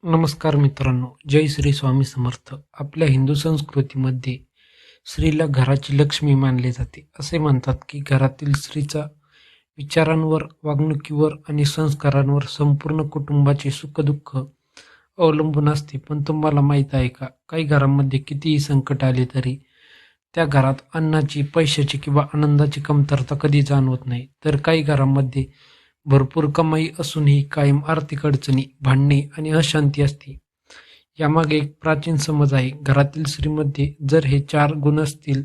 नमस्कार मित्रांनो, जय श्री स्वामी समर्थ. आपल्या हिंदू संस्कृतीमध्ये स्त्रीला घराची लक्ष्मी मानले जाते. असे म्हणतात की घरातील स्त्रीचा विचारांवर, वागणुकीवर आणि संस्कारांवर संपूर्ण कुटुंबाचे सुखदुःख अवलंबून असते. पण तुम्हाला माहीत आहे का, काही घरांमध्ये कितीही संकट आले तरी त्या घरात अन्नाची, पैशाची किंवा आनंदाची कमतरता कधी जाणवत नाही. तर काही घरांमध्ये भरपूर कमाई असूनही कायम आर्थिक अडचणी, भांडणे आणि अशांती असते. यामागे एक प्राचीन समज आहे. घरातील स्त्रीमध्ये जर हे 4 गुण असतील,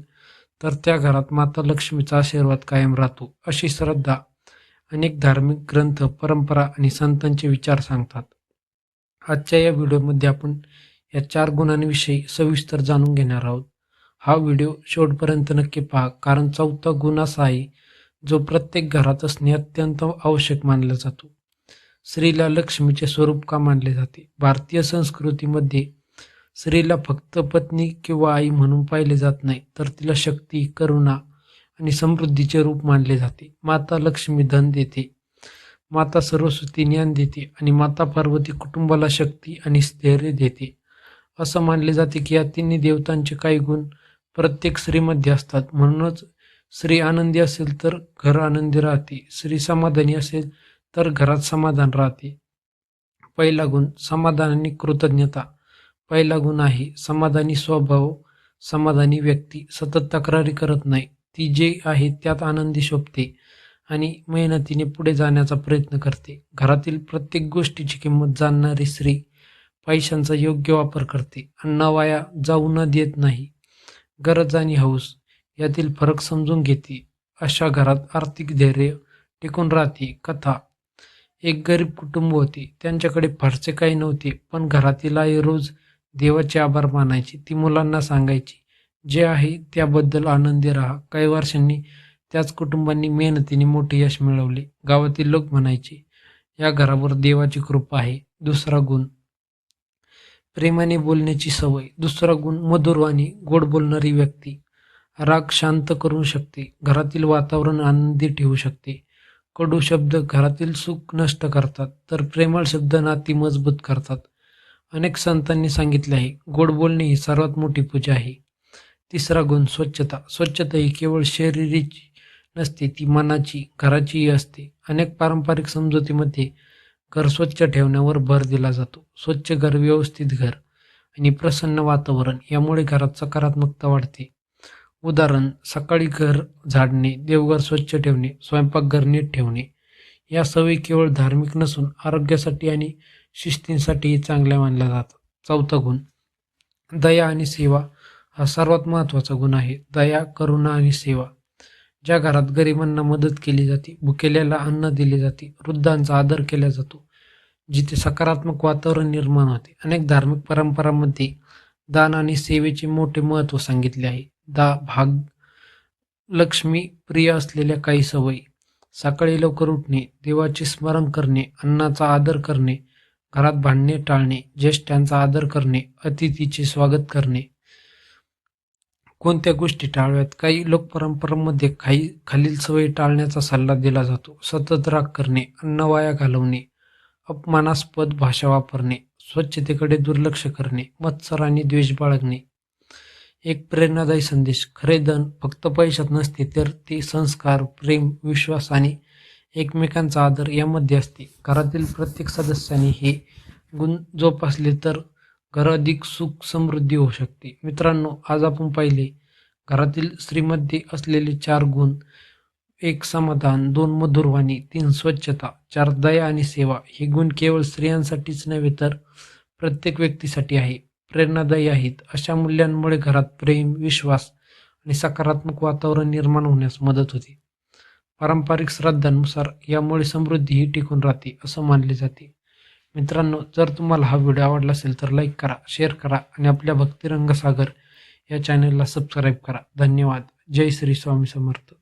तर त्या घरात माता लक्ष्मीचा आशीर्वाद कायम राहतो, अशी श्रद्धा अनेक धार्मिक ग्रंथ, परंपरा आणि संतांचे विचार सांगतात. आजच्या या व्हिडिओमध्ये आपण या 4 गुणांविषयी सविस्तर जाणून घेणार आहोत. हा व्हिडिओ शेवटपर्यंत नक्की पहा, कारण 4था गुण असा आहे जो प्रत्येक घरात असणे अत्यंत आवश्यक मानला जातो. स्त्रीला लक्ष्मीचे स्वरूप का मानले जाते? भारतीय संस्कृतीमध्ये स्त्रीला फक्त पत्नी किंवा आई म्हणून पाहिले जात नाही, तर तिला शक्ती, करुणा आणि समृद्धीचे रूप मानले जाते. माता लक्ष्मी धन देते, माता सरस्वती ज्ञान देते आणि माता पार्वती कुटुंबाला शक्ती आणि स्थैर्य देते. असं मानले जाते की या तिन्ही देवतांचे काही गुण प्रत्येक स्त्रीमध्ये असतात. म्हणूनच स्त्री आनंदी असेल तर घर आनंदी राहते, स्त्री समाधानी असेल तर घरात समाधान राहते. पहिला गुण समाधान आणि कृतज्ञता. पहिला गुण आहे समाधानी स्वभाव. समाधानी व्यक्ती सतत तक्रारी करत नाही, ती जे आहे त्यात आनंदी शोभते आणि मेहनतीने पुढे जाण्याचा प्रयत्न करते. घरातील प्रत्येक गोष्टीची किंमत जाणणारी स्त्री पैशांचा योग्य वापर करते, अन्न वाया जाऊ न देत नाही, गरज आणि हौस यातील फरक समजून घेते. अशा घरात आर्थिक धैर्य टिकून राहते. कथा. एक गरीब कुटुंब होते. त्यांच्याकडे फारसे काही नव्हते, पण घरातील आई रोज देवाचे आभार मानायची. ती मुलांना सांगायची, जे आहे त्याबद्दल आनंदी राहा. काही वर्षांनी त्याच कुटुंबांनी मेहनतीने मोठे यश मिळवले. गावातील लोक म्हणायचे, या घरावर देवाची कृपा आहे. दुसरा गुण प्रेमाने बोलण्याची सवय. दुसरा गुण मधुर वाणी, गोड बोलणारी व्यक्ती राग शांत करू शकते, घरातील वातावरण आनंदी ठेवू शकते. कडू शब्द घरातील सुख नष्ट करतात, तर प्रेमळ शब्द नाती मजबूत करतात. अनेक संतांनी सांगितले आहे, गोड बोलणे ही सर्वात मोठी पूजा आहे. तिसरा गुण स्वच्छता. स्वच्छता ही केवळ शरीराची नसते, ती मनाची, घराचीही असते. अनेक पारंपरिक समजुतीमध्ये घर स्वच्छ ठेवण्यावर भर दिला जातो. स्वच्छ घर, व्यवस्थित घर आणि प्रसन्न वातावरण यामुळे घरात सकारात्मकता वाढते. उदाहरण, सकाळी घर झाडणे, देवघर स्वच्छ ठेवणे, स्वयंपाकघर नीट ठेवणे. या सवयी केवळ धार्मिक नसून आरोग्यासाठी आणि शिस्तींसाठीही चांगल्या मानल्या जातात. चौथा गुण दया आणि सेवा. हा सर्वात महत्त्वाचा गुण आहे. दया, करुणा आणि सेवा. ज्या घरात गरिबांना मदत केली जाते, भुकेल्याला अन्न दिले जाते, वृद्धांचा आदर केला जातो, जिथे सकारात्मक वातावरण निर्माण होते. अनेक धार्मिक परंपरांमध्ये दान आणि सेवेचे मोठे महत्त्व सांगितले आहे. भाग लक्ष्मी प्रिय असलेल्या काही सवयी. सकाळी लवकर उठणे, देवाचे स्मरण करणे, अन्नाचा आदर करणे, घरात भांडणे टाळणे, ज्येष्ठांचा आदर करणे, अतिथीचे स्वागत करणे. कोणत्या गोष्टी टाळव्यात? काही लोक परंपरांमध्ये खालील सवयी टाळण्याचा सल्ला दिला जातो. सतत राग करणे, अन्न वाया घालवणे, अपमानास्पद भाषा वापरणे, स्वच्छतेकडे दुर्लक्ष करणे, मत्सर आणि द्वेष बाळगणे. एक प्रेरणादायी संदेश. खरे धन फक्त पैशात नसते, तर ते संस्कार, प्रेम, विश्वास आणि एकमेकांचा आदर यामध्ये असते. घरातील प्रत्येक सदस्याने हे गुण जोपासले तर घर अधिक सुख समृद्धी होऊ शकते. मित्रांनो, आज आपण पाहिले घरातील स्त्रीमध्ये असलेले 4 गुण. 1 समाधान, 2 मधुरवाणी, 3 स्वच्छता, 4 दया आणि सेवा. हे गुण केवळ स्त्रियांसाठीच नव्हे तर प्रत्येक व्यक्तीसाठी आहे, प्रेरणादायी आहेत. अशा मूल्यांमुळे घरात प्रेम, विश्वास आणि सकारात्मक वातावरण निर्माण होण्यास मदत होते. पारंपरिक श्रद्धांनुसार यामुळे समृद्धीही टिकून राहते असं मानले जाते. मित्रांनो, जर तुम्हाला हा व्हिडिओ आवडला असेल तर लाईक करा, शेअर करा आणि आपल्या भक्तिरंग सागर या चॅनलला सबस्क्राईब करा. धन्यवाद. जय श्री स्वामी समर्थ.